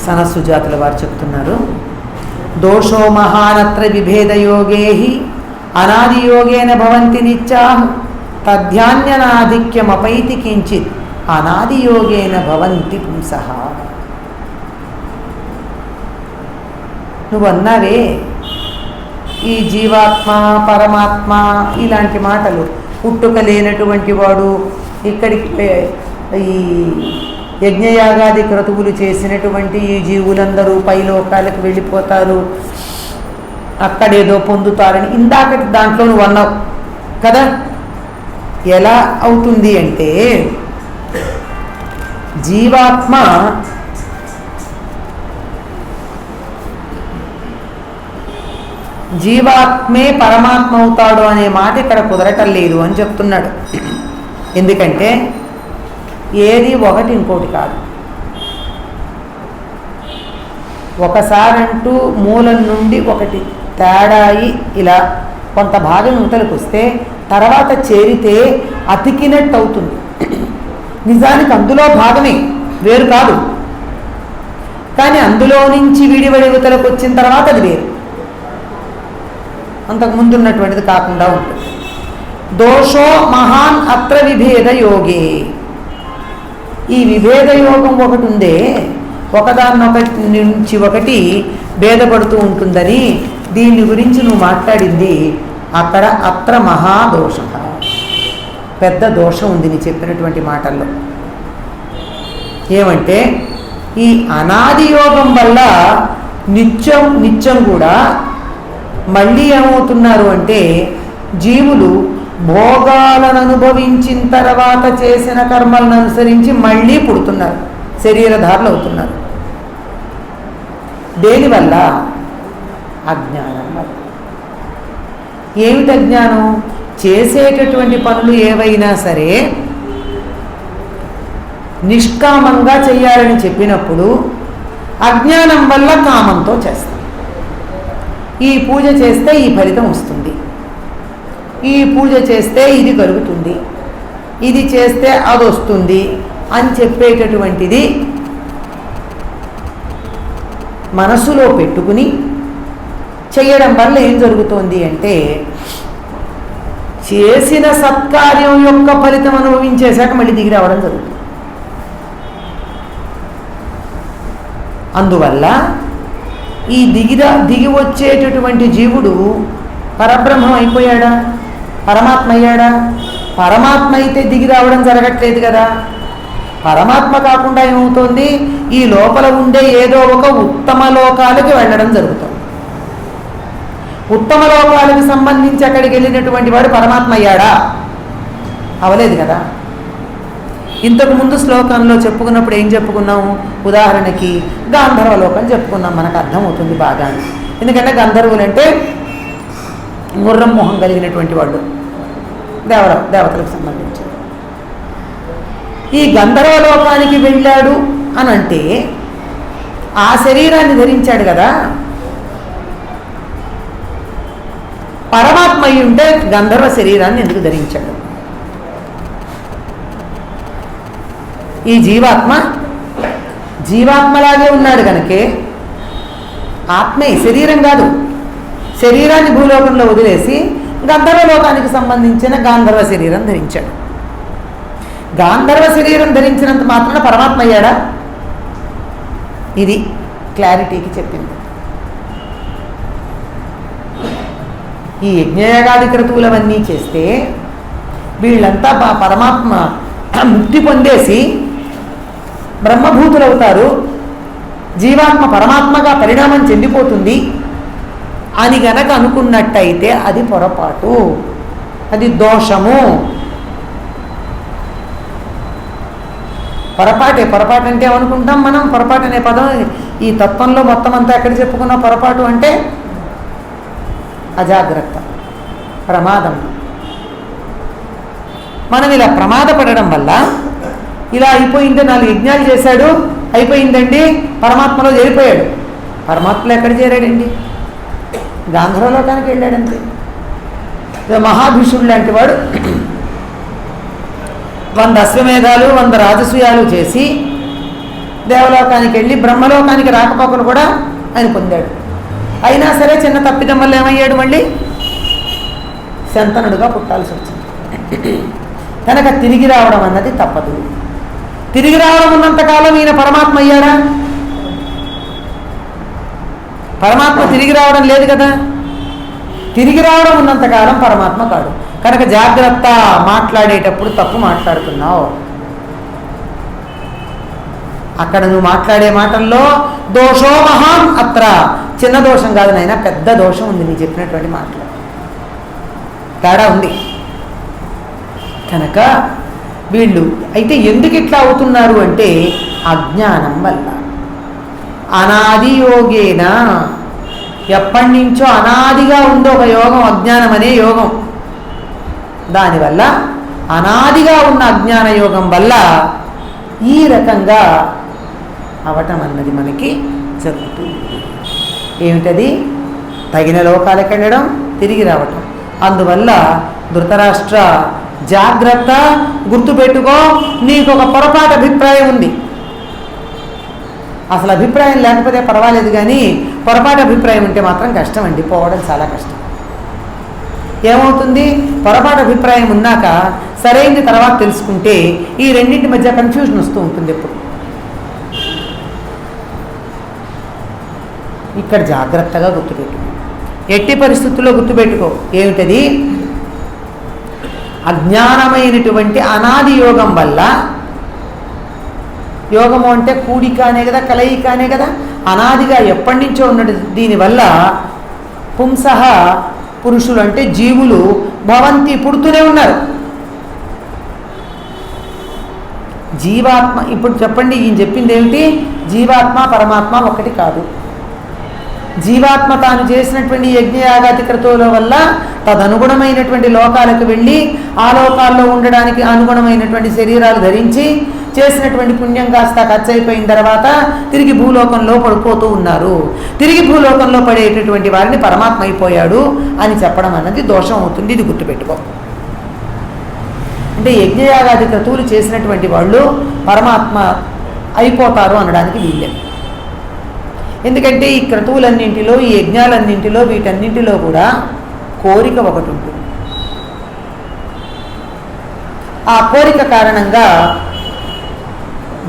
సనత్సుజాతుల వారు చెప్తున్నారు, దోషో మహానత్ర విభేదయోగే అనాదియోగేన భవంతి నిత్యా తద్ధ్యాన్యనాధిక్యమపైతి కించిత్ అనాదియోగేన భవంతి పుంసః. నువ్వన్నావే ఈ జీవాత్మ పరమాత్మ ఇలాంటి మాటలు, పుట్టుక లేనటువంటి వాడు, ఇక్కడికి ఈ యజ్ఞయాగాది క్రతువులు చేసినటువంటి ఈ జీవులందరూ పైలోకాలకు వెళ్ళిపోతారు, అక్కడేదో పొందుతారని ఇందాకటి దాంట్లో నువ్వు అన్నావు కదా. ఎలా అవుతుంది అంటే జీవాత్మ జీవాత్మే పరమాత్మ అవుతాడు అనే మాట ఇక్కడ కుదరటం లేదు అని చెప్తున్నాడు. ఎందుకంటే ఏది ఒకటి ఇంకోటి కాదు. ఒకసారంటూ మూలం నుండి ఒకటి తేడాయి ఇలా కొంత భాగం యువతలకు వస్తే తర్వాత చేరితే అతికినట్టు అవుతుంది. నిజానికి అందులో భాగమే, వేరు కాదు. కానీ అందులో నుంచి విడివడి యువతలకు వచ్చిన తర్వాత అది వేరు, అంతకు ముందు ఉన్నటువంటిది కాకుండా ఉంటుంది. దోషో మహాన్ అత్ర విభేద యోగే. ఈ విభేద యోగం ఒకటి ఉందే, ఒకదాన్నొకటి నుంచి ఒకటి భేదపడుతూ ఉంటుందని దీని గురించి నువ్వు మాట్లాడింది అక్కడ అత్ర మహాదోష, పెద్ద దోషం ఉంది నీ చెప్పినటువంటి మాటల్లో. ఏమంటే ఈ అనాది యోగం వల్ల నిత్యం కూడా మళ్ళీ ఏమవుతున్నారు అంటే జీవులు భోగాలను అనుభవించిన తర్వాత చేసిన కర్మలను అనుసరించి మళ్ళీ పుడుతున్నారు, శరీరధారులు అవుతున్నారు. దేనివల్ల? అజ్ఞానం వల్ల. ఏమిటి అజ్ఞానం? చేసేటటువంటి పనులు ఏవైనా సరే నిష్కామంగా చేయాలని చెప్పినప్పుడు అజ్ఞానం వల్ల కామంతో చేస్తాం. ఈ పూజ చేస్తే ఈ ఫలితం వస్తుంది, ఈ పూజ చేస్తే ఇది కలుగుతుంది, ఇది చేస్తే అది వస్తుంది అని చెప్పేటటువంటిది మనసులో పెట్టుకుని చేయడం వల్ల ఏం జరుగుతోంది అంటే చేసిన సత్కార్యం యొక్క ఫలితం అనుభవించేశాక మళ్ళీ దిగి రావడం జరుగుతుంది. అందువల్ల ఈ దిగి వచ్చేటటువంటి జీవుడు పరబ్రహ్మం అయిపోయాడా? పరమాత్మ అయ్యాడా? పరమాత్మ అయితే దిగి రావడం జరగట్లేదు కదా. పరమాత్మ కాకుండా ఏమవుతోంది? ఈ లోపల ఉండే ఏదో ఒక ఉత్తమ లోకాలకి వెళ్ళడం జరుగుతుంది. ఉత్తమ లోకాలకు సంబంధించి అక్కడికి వెళ్ళినటువంటి వాడు పరమాత్మ అయ్యాడా? అవలేదు కదా. ఇంతకు ముందు శ్లోకంలో చెప్పుకున్నప్పుడు ఏం చెప్పుకున్నాము? ఉదాహరణకి గాంధర్వలోకం చెప్పుకున్నాం, మనకు అర్థమవుతుంది బాగా. ఎందుకంటే గంధర్వులు అంటే గుర్రం మొహం కలిగినటువంటి వాళ్ళు, దేవతలకు సంబంధించి. ఈ గంధర్వలోకానికి వెళ్ళాడు అని అంటే ఆ శరీరాన్ని ధరించాడు కదా. పరమాత్మ అయి ఉంటే గంధర్వ శరీరాన్ని ఎందుకు ధరించాడు? ఈ జీవాత్మలాగే ఉన్నాడు కనుకే ఆత్మే, శరీరం కాదు. శరీరాన్ని భూలోకంలో వదిలేసి గంధర్వలోకానికి సంబంధించిన గాంధర్వ శరీరం ధరించాడు. గాంధర్వ శరీరం ధరించినంత మాత్రాన పరమాత్మ అయ్యాడా? ఇది క్లారిటీకి చెప్పింది. ఈ యజ్ఞయాగాది క్రతువులవన్నీ చేస్తే వీళ్ళంతా పరమాత్మ ముక్తి పొందేసి బ్రహ్మభూతులవుతారు, జీవాత్మ పరమాత్మగా పరిణామం చెందిపోతుంది అని గనక అనుకున్నట్టయితే అది పొరపాటు, అది దోషము. పొరపాటు అంటే ఏమనుకుంటాం మనం? పొరపాటు అనే పదం ఈ తత్వంలో మొత్తం అంతా ఎక్కడ చెప్పుకున్నా పొరపాటు అంటే అజాగ్రత్త, ప్రమాదం. మనం ఇలా ప్రమాదపడడం వల్ల ఇలా అయిపోయింది, 4 యజ్ఞాలు చేశాడు, అయిపోయిందండి, పరమాత్మలో చేరిపోయాడు. పరమాత్మలో ఎక్కడ చేరాడండి? గాంధర్వలోకానికి వెళ్ళాడంతే. మహాభీషుడు లాంటి వాడు 100 అశ్వమేధాలు 100 రాజసూయాలు చేసి దేవలోకానికి వెళ్ళి బ్రహ్మలోకానికి రాకపోకలు కూడా ఆయన పొందాడు. అయినా సరే చిన్న తప్పిదం వల్ల ఏమయ్యాడు, మళ్ళీ శంతనుడుగా పుట్టాల్సి వచ్చింది. కనుక తిరిగి రావడం అన్నది తప్పదు. తిరిగి రావడం ఉన్నంతకాలం ఈయన పరమాత్మ అయ్యాడా? పరమాత్మ తిరిగి రావడం లేదు కదా. తిరిగి రావడం ఉన్నంతకాలం పరమాత్మ కాడు. కనుక జాగ్రత్త, మాట్లాడేటప్పుడు తప్పు మాట్లాడుతున్నావు. అక్కడ నువ్వు మాట్లాడే మాటల్లో దోషో మహాన్ అత్ర, చిన్న దోషం కాదు నాయన, పెద్ద దోషం ఉంది నీ చెప్పినటువంటి మాటలు, తేడా ఉంది. కనుక వీళ్ళు అయితే ఎందుకు ఇట్లా అవుతున్నారు అంటే అజ్ఞానం వల్ల. అనాది యోగేన, ఎప్పటి నుంచో అనాదిగా ఉందో ఒక యోగం, అజ్ఞానం అనే యోగం. దానివల్ల అనాదిగా ఉన్న అజ్ఞాన యోగం వల్ల ఈ రకంగా అవటం అన్నది మనకి జరుగుతుంది. ఏమిటది? తగిన లోకాలకు వెళ్ళడం, తిరిగి రావటం. అందువల్ల ధృతరాష్ట్ర జాగ్రత్త, గుర్తుపెట్టుకో, నీకు ఒక పొరపాటు అభిప్రాయం ఉంది. అసలు అభిప్రాయం లేకపోతే పర్వాలేదు, కానీ పొరపాటు అభిప్రాయం ఉంటే మాత్రం కష్టం అండి, పోవడం చాలా కష్టం. ఏమవుతుంది? పొరపాటు అభిప్రాయం ఉన్నాక సరైనది తర్వాత తెలుసుకుంటే ఈ రెండింటి మధ్య కన్ఫ్యూజన్ వస్తూ ఉంటుంది ఎప్పుడు. ఇక్కడ జాగ్రత్తగా గుర్తుపెట్టుకో, ఎట్టి పరిస్థితుల్లో గుర్తుపెట్టుకో. ఏమిటది? అజ్ఞానమైనటువంటి అనాది యోగం వల్ల, యోగము అంటే కూడిక అనే కదా, కలయిక అనే కదా, అనాదిగా ఎప్పటి నుంచో ఉన్నది. దీనివల్ల పుంసః, పురుషులు అంటే జీవులు, భవంతి, పుడుతూనే ఉన్నారు. జీవాత్మ, ఇప్పుడు చెప్పండి, ఈయన చెప్పింది ఏమిటి? జీవాత్మ పరమాత్మ ఒకటి కాదు. జీవాత్మ తాను చేసినటువంటి యజ్ఞయాగాది క్రతువుల వల్ల తదనుగుణమైనటువంటి లోకాలకు వెళ్ళి ఆ లోకాల్లో ఉండడానికి అనుగుణమైనటువంటి శరీరాలు ధరించి చేసినటువంటి పుణ్యం కాస్త ఖర్చు అయిపోయిన తర్వాత తిరిగి భూలోకంలో పడిపోతూ ఉన్నారు. తిరిగి భూలోకంలో పడేటటువంటి వారిని పరమాత్మ అయిపోయాడు అని చెప్పడం అన్నది దోషం అవుతుంది. ఇది గుర్తుపెట్టుకో. అంటే యజ్ఞయాగాది క్రతువులు చేసినటువంటి వాళ్ళు పరమాత్మ అయిపోతారు అనడానికి వీళ్ళే. ఎందుకంటే ఈ క్రతువులన్నింటిలో, ఈ యజ్ఞాలన్నింటిలో, వీటన్నింటిలో కూడా కోరిక ఒకటి ఉంటుంది. ఆ కోరిక కారణంగా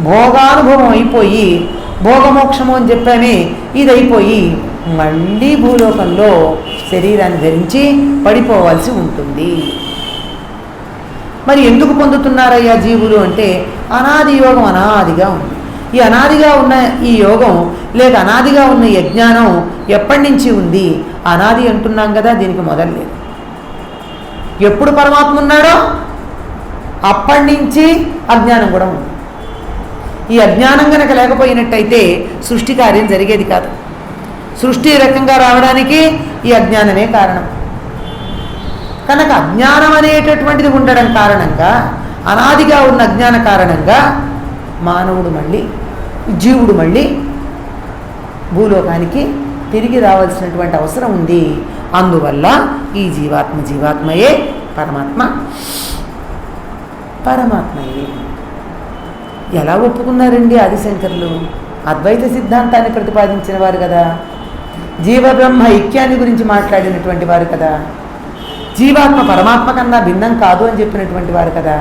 భోగానుభవం అయిపోయి, భోగమోక్షము అని చెప్పామే, ఇది అయిపోయి మళ్ళీ భూలోకంలో శరీరాన్ని ధరించి పడిపోవాల్సి ఉంటుంది. మరి ఎందుకు పొందుతున్నారయ్యా జీవులు అంటే అనాది యోగం అనాదిగా ఉంది. ఈ అనాదిగా ఉన్న ఈ యోగం లేక అనాదిగా ఉన్న యజ్ఞానం ఎప్పటి నుంచి ఉంది? అనాది అంటున్నాం కదా, దీనికి మొదలు లేదు. ఎప్పుడు పరమాత్మ ఉన్నాడో అప్పటి నుంచి అజ్ఞానం కూడా ఉంది. ఈ అజ్ఞానం కనుక లేకపోయినట్టయితే సృష్టి కార్యం జరిగేది కాదు. సృష్టి రకంగా రావడానికి ఈ అజ్ఞానమే కారణం. కనుక అజ్ఞానం అనేటటువంటిది ఉండడం కారణంగా, అనాదిగా ఉన్న అజ్ఞాన కారణంగా మానవుడు మళ్ళీ, జీవుడు మళ్ళీ భూలోకానికి తిరిగి రావాల్సినటువంటి అవసరం ఉంది. అందువల్ల ఈ జీవాత్మయే, పరమాత్మ పరమాత్మయే. ఎలా ఒప్పుకున్నారండి ఆదిశంకరులు? అద్వైత సిద్ధాంతాన్ని ప్రతిపాదించిన వారు కదా, జీవబ్రహ్మ ఐక్యాన్ని గురించి మాట్లాడినటువంటి వారు కదా, జీవాత్మ పరమాత్మ కన్నా భిన్నం కాదు అని చెప్పినటువంటి వారు కదా.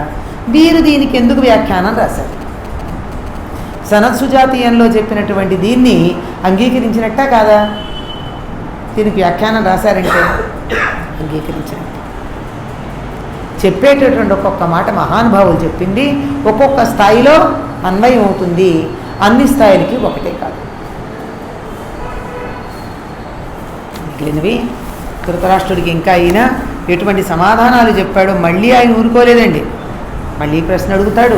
వీరు దీనికి ఎందుకు వ్యాఖ్యానం రాశారు? సనత్సుజాతీయంలో చెప్పినటువంటి దీన్ని అంగీకరించినట్టా కాదా? దీనికి వ్యాఖ్యానం రాశారంటే అంగీకరించినట్టు. చెప్పేటటువంటి ఒక్కొక్క మాట మహానుభావులు చెప్పింది ఒక్కొక్క స్థాయిలో అన్వయం అవుతుంది. అన్ని స్థాయిలకి ఒకటే కాదు. మిగిలినవి ధృతరాష్ట్రుడికి ఇంకా ఆయన ఎటువంటి సమాధానాలు చెప్పాడో మళ్ళీ ఆయన ఊరుకోలేదండి. మళ్ళీ ప్రశ్న అడుగుతాడు,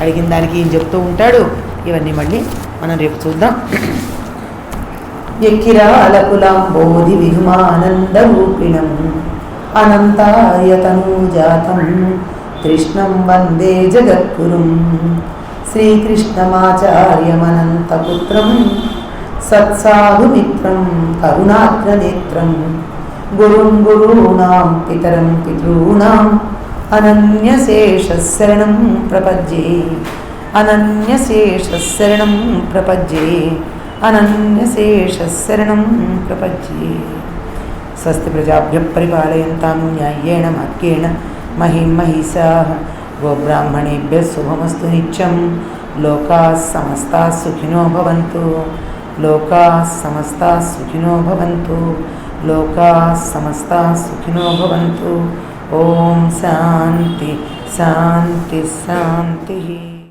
అడిగిన దానికి ఈయన చెప్తూ ఉంటాడు. ఇవన్నీ మళ్ళీ మనం రేపు చూద్దాం. యకిరాలకులాంబోధి విధుమానందరూపిణం అనంతాయతనూజాతం కృష్ణం వందే జగద్గురుం శ్రీకృష్ణమాచార్యమనంతపుత్రం సత్సాధుమిత్రం కరుణాగ్రనేత్రం గురుం గురూణాం పితరం పితॄణాం అనన్యశేషశరణం ప్రపద్యే. అనన్యశేషశరణం ప్రపజ్యే అనన్యశేషశరణం ప్రపజ్యే. స్వస్తి ప్రజాభ్యః పరిపాలయంతాం న్యాయేన మార్గేణ మహిం మహిషాః. గోబ్రాహ్మణేభ్యः శుభమస్తు నిత్యం. లోకాः సమస్తాः సుఖినో భవంతు. లోకాः సమస్తాः సుఖినో భవంతు. లోకాः సమస్తాः సుఖినో భవంతు. ఓం శాంతి శాంతి శాంతి.